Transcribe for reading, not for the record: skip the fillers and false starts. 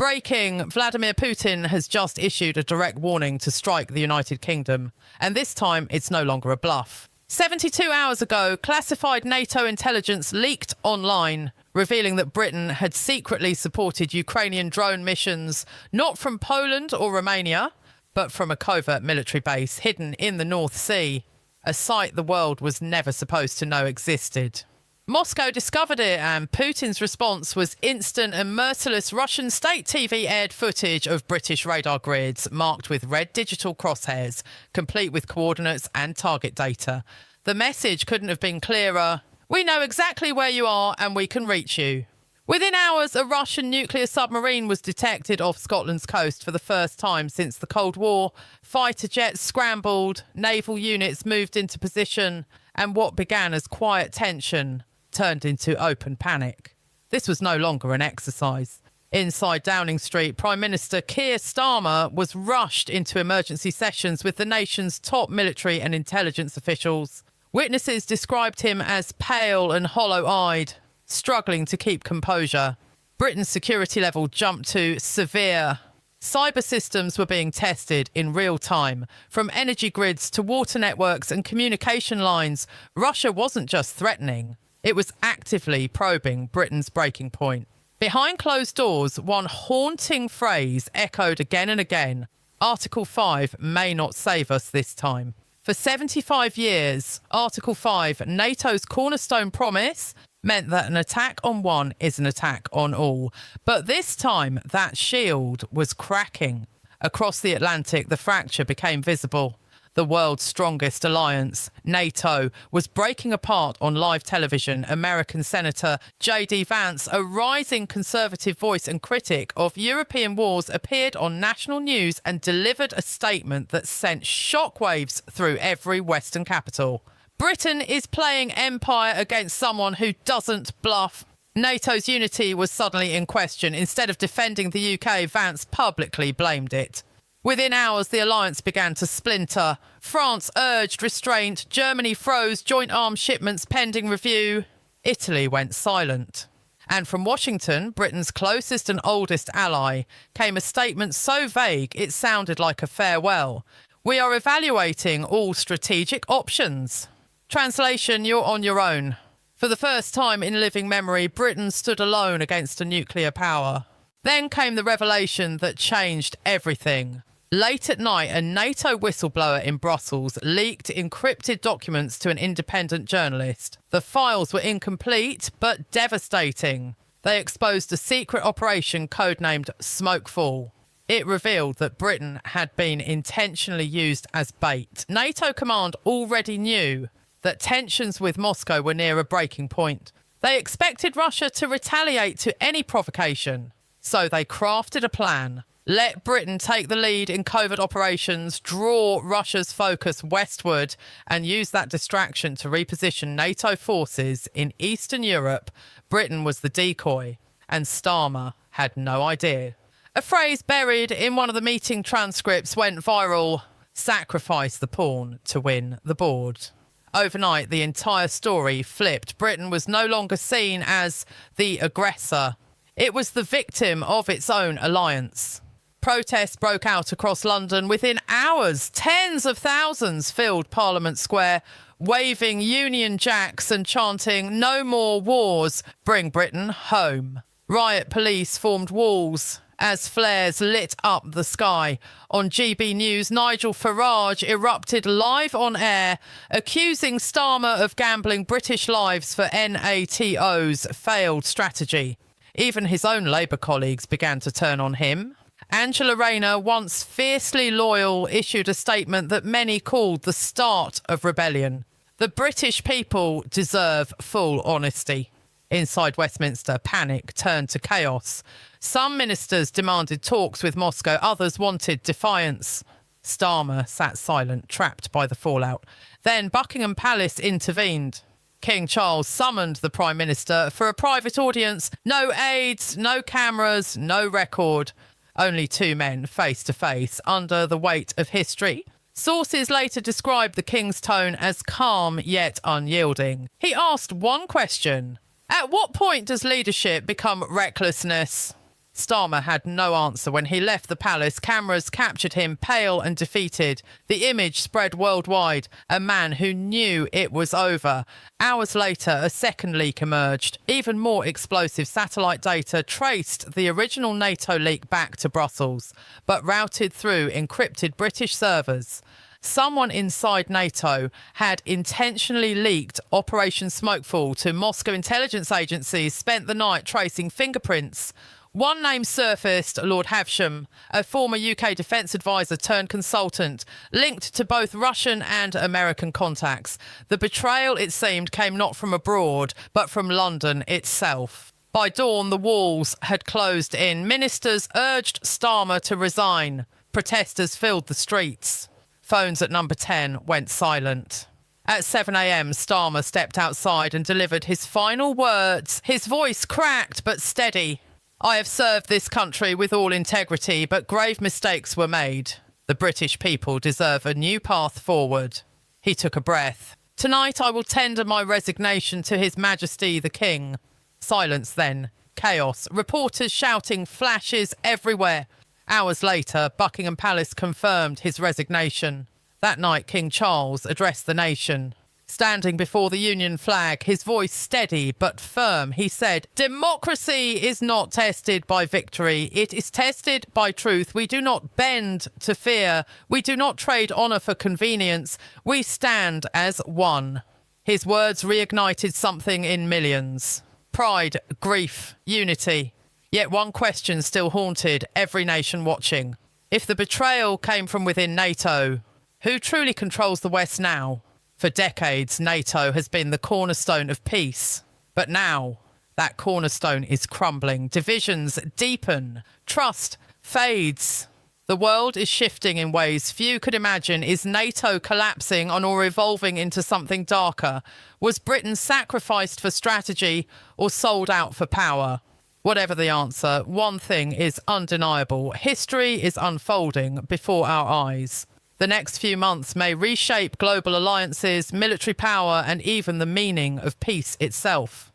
Breaking, Vladimir Putin has just issued a direct warning to strike the United Kingdom, and this time it's no longer a bluff. 72 hours ago, classified NATO intelligence leaked online, revealing that Britain had secretly supported Ukrainian drone missions not from Poland or Romania, but from a covert military base hidden in the North Sea, a site the world was never supposed to know existed. Moscow discovered it, and Putin's response was instant and merciless. Russian state TV aired footage of British radar grids marked with red digital crosshairs, complete with coordinates and target data. The message couldn't have been clearer. We know exactly where you are and we can reach you. Within hours, a Russian nuclear submarine was detected off Scotland's coast for the first time since the Cold War. Fighter jets scrambled, naval units moved into position, and what began as quiet tension turned into open panic. This was no longer an exercise. Inside Downing Street, Prime Minister Keir Starmer was rushed into emergency sessions with the nation's top military and intelligence officials. Witnesses described him as pale and hollow-eyed, struggling to keep composure. Britain's security level jumped to severe. Cyber systems were being tested in real time. From energy grids to water networks and communication lines, Russia wasn't just threatening. It was actively probing Britain's breaking point. Behind closed doors, one haunting phrase echoed again and again: Article 5 may not save us this time. For 75 years, Article 5, NATO's cornerstone promise, meant that an attack on one is an attack on all. But this time, that shield was cracking. Across the Atlantic, the fracture became visible. The world's strongest alliance, NATO, was breaking apart on live television. American Senator J.D. Vance, a rising conservative voice and critic of European wars, appeared on national news and delivered a statement that sent shockwaves through every Western capital. Britain is playing empire against someone who doesn't bluff. NATO's unity was suddenly in question. Instead of defending the UK, Vance publicly blamed it. Within hours, the alliance began to splinter. France urged restraint. Germany froze joint arms shipments pending review. Italy went silent. And from Washington, Britain's closest and oldest ally, came a statement so vague it sounded like a farewell. We are evaluating all strategic options. Translation: you're on your own. For the first time in living memory, Britain stood alone against a nuclear power. Then came the revelation that changed everything. Late at night, a NATO whistleblower in Brussels leaked encrypted documents to an independent journalist. The files were incomplete, but devastating. They exposed a secret operation codenamed Smokefall. It revealed that Britain had been intentionally used as bait. NATO command already knew that tensions with Moscow were near a breaking point. They expected Russia to retaliate to any provocation. So they crafted a plan. Let Britain take the lead in covert operations, draw Russia's focus westward, and use that distraction to reposition NATO forces in Eastern Europe. Britain was the decoy, and Starmer had no idea. A phrase buried in one of the meeting transcripts went viral: sacrifice the pawn to win the board. Overnight, the entire story flipped. Britain was no longer seen as the aggressor. It was the victim of its own alliance. Protests broke out across London. Within hours, tens of thousands filled Parliament Square, waving Union Jacks and chanting, "No more wars, bring Britain home." Riot police formed walls as flares lit up the sky. On GB News, Nigel Farage erupted live on air, accusing Starmer of gambling British lives for NATO's failed strategy. Even his own Labour colleagues began to turn on him. Angela Rayner, once fiercely loyal, issued a statement that many called the start of rebellion. The British people deserve full honesty. Inside Westminster, panic turned to chaos. Some ministers demanded talks with Moscow, others wanted defiance. Starmer sat silent, trapped by the fallout. Then Buckingham Palace intervened. King Charles summoned the Prime Minister for a private audience. No aides, no cameras, no record. Only two men face to face under the weight of history. Sources later described the King's tone as calm yet unyielding. He asked one question: at what point does leadership become recklessness? Starmer had no answer. When he left the palace, cameras captured him pale and defeated. The image spread worldwide. A man who knew it was over. Hours later, a second leak emerged. Even more explosive satellite data traced the original NATO leak back to Brussels, but routed through encrypted British servers. Someone inside NATO had intentionally leaked Operation Smokefall to Moscow intelligence agencies, spent the night tracing fingerprints. One name surfaced, Lord Havsham, a former UK defence advisor turned consultant, linked to both Russian and American contacts. The betrayal, it seemed, came not from abroad, but from London itself. By dawn, the walls had closed in. Ministers urged Starmer to resign. Protesters filled the streets. Phones at number 10 went silent. At 7 a.m, Starmer stepped outside and delivered his final words. His voice cracked but steady. I have served this country with all integrity, but grave mistakes were made. The British people deserve a new path forward. He took a breath. Tonight I will tender my resignation to His Majesty the King. Silence then. Chaos. Reporters shouting, flashes everywhere. Hours later, Buckingham Palace confirmed his resignation. That night, King Charles addressed the nation. Standing before the Union flag, his voice steady but firm, he said, "Democracy is not tested by victory. It is tested by truth. We do not bend to fear. We do not trade honour for convenience. We stand as one." His words reignited something in millions. Pride, grief, unity. Yet one question still haunted every nation watching. If the betrayal came from within NATO, who truly controls the West now? For decades, NATO has been the cornerstone of peace. But now, that cornerstone is crumbling. Divisions deepen. Trust fades. The world is shifting in ways few could imagine. Is NATO collapsing on or evolving into something darker? Was Britain sacrificed for strategy or sold out for power? Whatever the answer, one thing is undeniable. History is unfolding before our eyes. The next few months may reshape global alliances, military power, and even the meaning of peace itself.